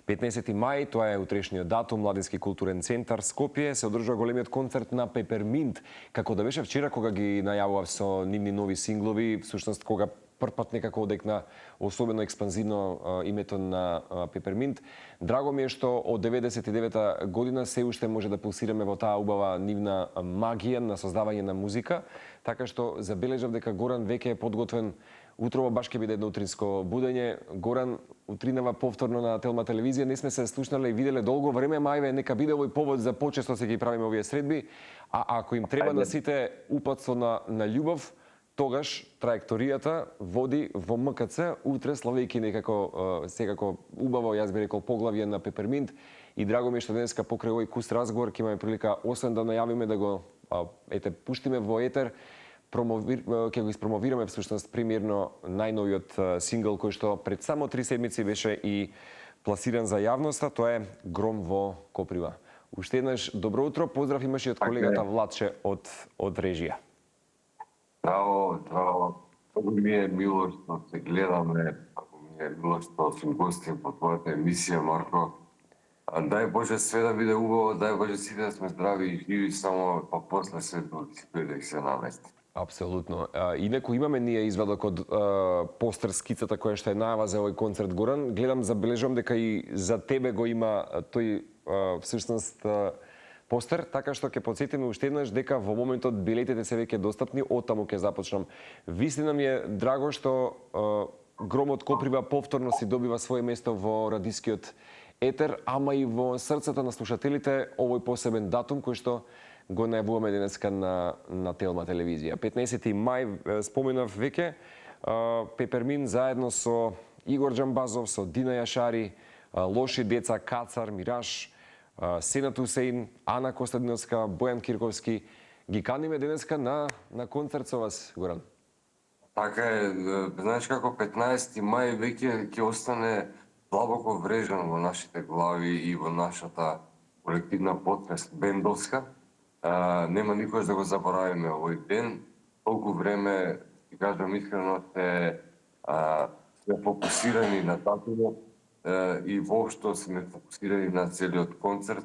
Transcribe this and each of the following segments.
15 мај, тоа е утрешниот датум, Младински културен центар Скопје, се одржува големиот концерт на Пеперминт, како да беше вчера кога ги најавував со нивни нови синглови, всушност кога првпат некако одекна особено експанзивно името на Пеперминт. Драго ми е што од 99-та година се уште може да пулсираме во таа убава нивна магија на создавање на музика, така што забележав дека Горан веќе е подготвен. Утрово баш ќе биде едно утринско будење. Горан утринава повторно на Телма телевизија. Не сме се слушнале и виделе долго време, мајве нека биде овој повод за почесто се ги правиме овие средби, а ако им треба на сите упатство на љубов, тогаш траекторијата води во МКЦ, утре славејќи некако секако убаво, јас би рекол, поглавје на Пеперминт. И драго ми е што денеска покрај овој куст разговор ќе имаме прилика освен да најавиме да го пуштиме во етер, ќе го испромовираме всушност премиерно најновиот сингл кој што пред само 3 седмици беше и пласиран за јавноста, тоа е Гром во Коприва. Уште еднаш добро утро, поздрав имаш и од колегата Владче од режија. Здраво, здраво. Много ми е мило што се гледаме, како ми е мило што сум гостин по твојата емисија, Марко. Дај Боже све да биде убаво, дај Боже сите да сме здрави и живи, само па после се да се намести. Апсолутно. Инаку имаме ние извадок од постер скицата која што е најава за овој концерт, Горан. Гледам, забележувам дека и за тебе го има тој всушност постер, така што ќе потсетиме уште еднаш дека во моментот билетите се веќе достапни, оттаму ќе започнам. Вистина ми е драго што Громот Коприва повторно си добива свое место во радискиот етер, ама и во срцата на слушателите овој посебен датум кој што го најавуваме денеска на Телма телевизија. 15 мај, споменав веќе, Пеперминт заедно со Игор Џамбазов, со Дина Јашари, Лоши деца, Кацар, Мираш, Сенат Усеин, Ана Костадиновска, Бојан Кирковски, ги каниме денеска на концерт со вас, Горан. Така е, знаеш како 15 мај веќе ќе остане длабоко врежан во нашите глави и во нашата колективна потрест бендовска. Нема никош да го заборавиме овој ден. Толку време, ти кажам искрено, сме фокусирани на датумот и воопшто сме фокусирани на целиот концерт.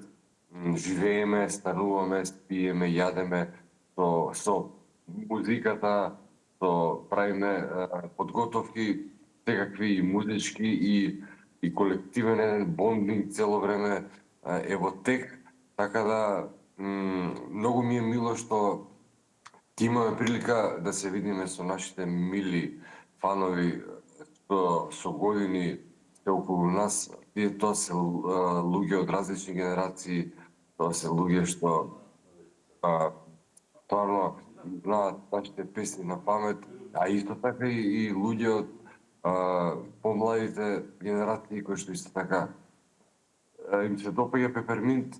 Живееме, стануваме, спиеме, јадеме со музиката, правиме подготовки, секакви и музички и колективен еден бондинг цело време е во тек, така да многу ми е мило што ќе имаме прилика да се видиме со нашите мили фанови што со години се околу нас. Тоа се луѓе од различни генерации, тоа се луѓе што стварно знаат нашите песни на памет, а исто така и луѓе од помладите генерации кои што исто така им се допаѓа Пеперминт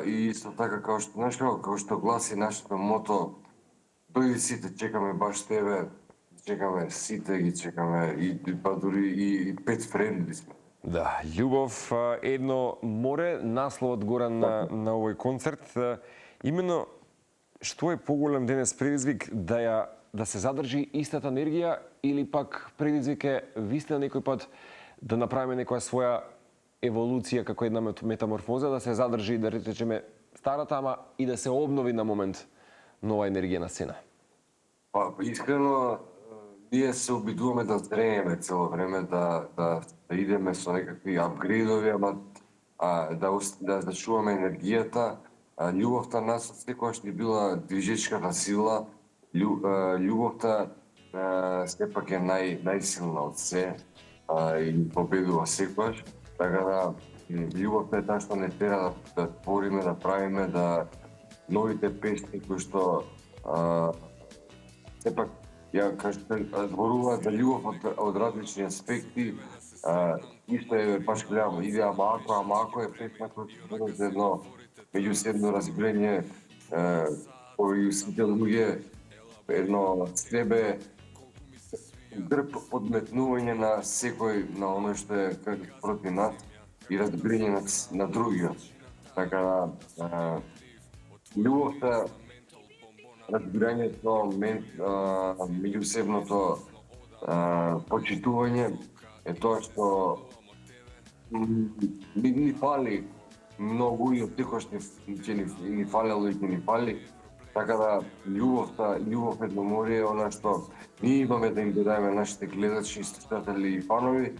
и исто така како што знаеш како што гласи нашето мото, дојди сите, чекаме баш тебе, чекаме сите, ги чекаме и па дури и пет френди сме. Да, љубов, едно море, насловот Горан на овој концерт. Именно што е поголем денес предизвик да се задржи истата енергија или пак предизвик е вистина некој пат да направиме некоја своја еволуција како една метаморфоза, да се задржи, да речеме, старата, ама и да се обнови на момент нова енергија на сцена? Па, искрено, ние се обидуваме да зрееме цело време, да идеме со некакви апгрейдови, ама да зачуваме енергијата. Љубовта нас секогаш ни била движечката сила. Љубовта сепак е најсилна од се и победува секогаш. Така да, љубовта е таа што не тера да твориме, да правиме, да новите песни кои што сепак ја зборуваат за љубов од различни аспекти. Исто е баш гледам, иде ама ако е песна која што зборува за едно меѓусебно разбирење кој сите луѓе, едно себе грб подметнување на секој, на оној што е против нас и разбирење на другиот. Така да, љубовта, разбирањето, меѓусебното почитување е тоа што ни фали многу и оттекош ни фалело и ќе ни фали. Така да љубов едноморие е она што ние имаме да им додаеме нашите гледачи, слушатели и фанови,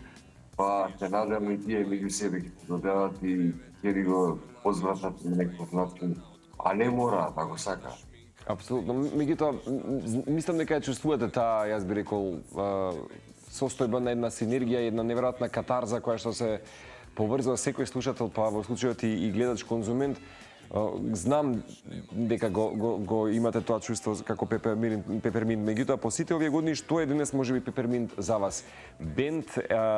па се надевам и тие меѓу себе ќе додадат и ќе ни го возвратат на некој начин, а не мора, ако сака. Апсолутно. Меѓутоа, мислам дека ја чувствувате таа, јас би рекол, состојба на една синергија, една неверојатна катарза која што се поврзува секој слушател, па во случајот и гледач конзумент. Знам дека го имате тоа чувство како Пеперминт, меѓутоа по сите овие години што е денес можеби Пеперминт за вас? Бенд,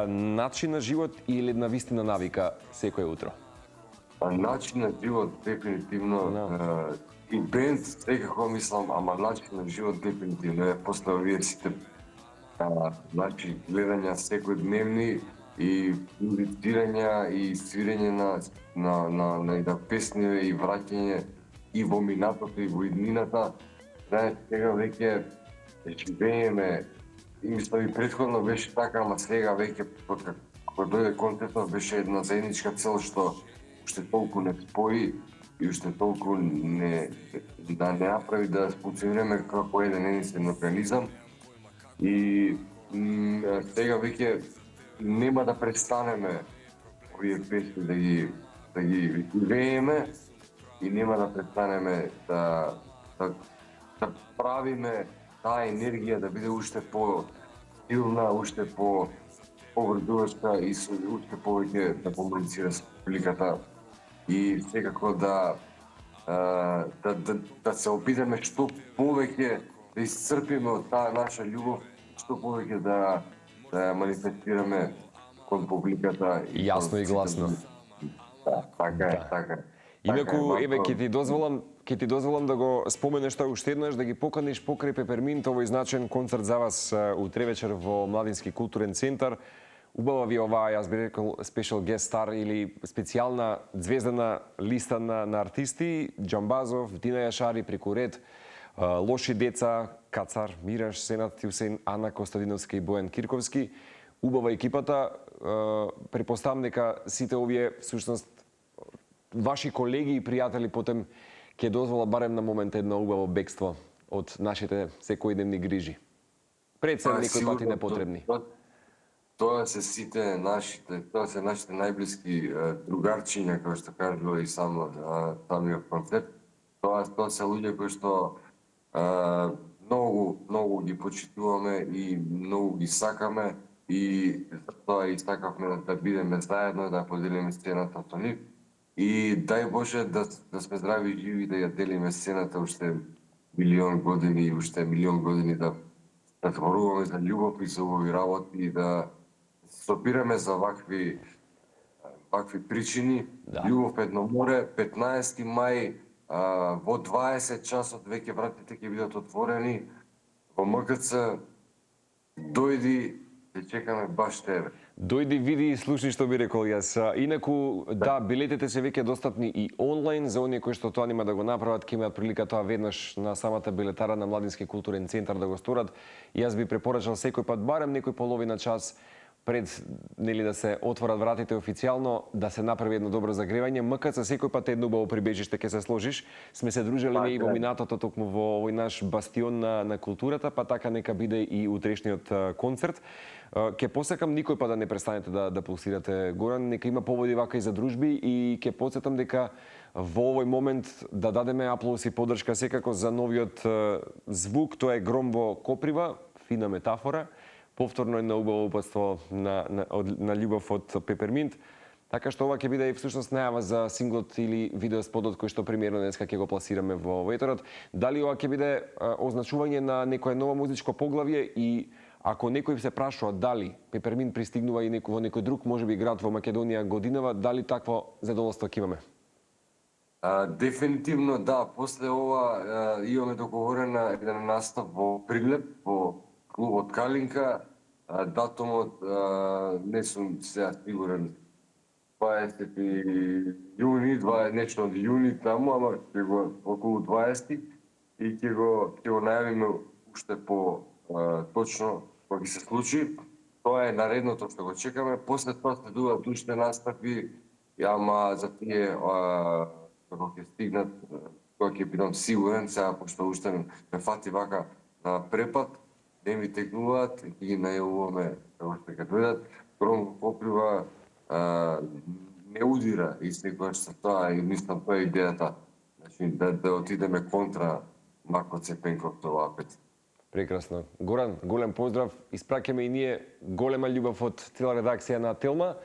начин на живот или една вистина навика секој утро? Начин на живот дефинитивно и бенд секако мислам, ама начин на живот дефинитивно е после овие сите значи гледања секојдневни и музицирања и свирење на песни и враќање и во минатото и во иднината. Знаеш, сега веќе живееме и мислам и претходно беше така, ама сега веќе кога дојде концертот беше една заедничка цел што уште толку не спои и уште толку не направи да функционираме како еден единствен организам. И сега веќе нема да престанеме овие песни да ги живееме и нема да престанеме да правиме таа енергија да биде уште по-силна, уште поврдувачка и уште повеќе да комуницира со публиката и секако да се обидеме што повеќе да исцрпиме од таа наша љубов, што повеќе да ја манифестираме кон публиката. Јасно и гласно. Да, така е, така е. Инаку, еве, ќе ти дозволам да го споменеш тоа уште еднаш, да ги поканиш покрај Пеперминт овој значен концерт за вас утре вечер во Младински културен центар. Убава ви оваа, јас би рекол, special guest star или специјална звездана листа на артисти, Џамбазов, Дина Јашари, преку ред, Лоши деца, Кацар, Мираш, Сенат Јусеин, Ана Костадиновска и Бојан Кирковски. Убава екипата, претпоставам дека сите овие всушност ваши колеги и пријатели потем ќе дозвола барем на момент едно убаво бегство од нашите секојдневни грижи. Пред се некој пати непотребни. Тоа се сите нашите најблиски другарчиња, кои што кажува и самиот концерт. Тоа се луѓе кои што многу ги почитуваме и многу ги сакаме и затоа и сакавме да бидеме заедно, да поделиме сцената со нив. И дај Боже да сме здрави и живи, да ја делиме сцената уште милион години да зборуваме за љубов и за овој работи и да стопираме за вакви причини. Да. Љубов едно море, 15 мај во 20 часот веќе вратите ќе бидат отворени во МКЦ. Дојди, те чекаме баш тебе. Дојди, види и слушни што би рекол јас. Инаку, да, билетите се веќе достапни и онлайн, за оние кои што тоа нема да го направат, ќе имаат прилика тоа веднаш на самата билетара на Младински културен центар да го сторат. Јас би препорачал секој пат барем некој половина час пред да се отворат вратите официјално, да се направи едно добро загревање. МКЦ секој пат е едно убаво прибежиште, ќе се сложиш. Сме се дружеле и во минатото токму во овој наш бастион на културата, па така нека биде и утрешниот концерт. Ке посакам никој па да не престанете да пулсирате, Горан, нека има поводи вака и за дружби и ке подсетам дека во овој момент да дадеме аплауз и поддршка секако за новиот звук, тоа е гром во коприва, фина метафора, повторно една убаво упатство на љубов од Пеперминт. Така што ова ќе биде и всушност најава за синглот или видеоспотот кој што примерно денеска ќе го пласираме во етерот. Дали ова ќе биде означување на некое ново музичко поглавје и ако некој се прашува дали Пеперминт пристигнува и во некој друг, можеби град во Македонија годинава, дали такво задоволство ќе имаме? Дефинитивно да, после ова имаме договорена еден настап во Прилеп, во клубот Калинка. Датумот не сум сега сигурен, 20 јуни, нешто од јуни таму, ама ќе го околу 20 и ќе го најавиме уште по точно кога ќе се случи. Тоа е наредното што го чекаме. После тоа следуваат уште настапи, ама за тие како ќе стигнат, кога ќе бидам сигурен, сега пошто уште ме фати вака на препад, не ми текнуваат и ги најавуваме како што ќе дојдат. Громко Коприва не удира и секогаш со тоа и мислам тоа е идејата. Значи да отидеме контра Марко Цепенков оваа пет. Прекрасно. Горан, голем поздрав. Испраќаме и ние голема љубов од цела редакција на Телма.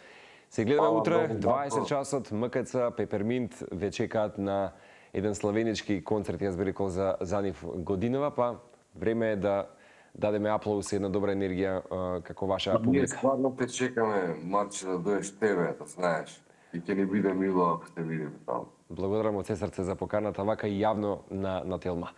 Се гледаме утре, 20 часот, МКЦ, Пеперминт, ве чекаат на еден славенички концерт, јас би рекол за нив годинава, па време е да дадеме аплауз и една добра енергија како ваша Ние публика. стварно те чекаме, Марче, да доеш тебе, да знаеш. И ќе ни биде мило ако те видиме таму. Благодарам од се срце за поканата, вака и јавно на Телма.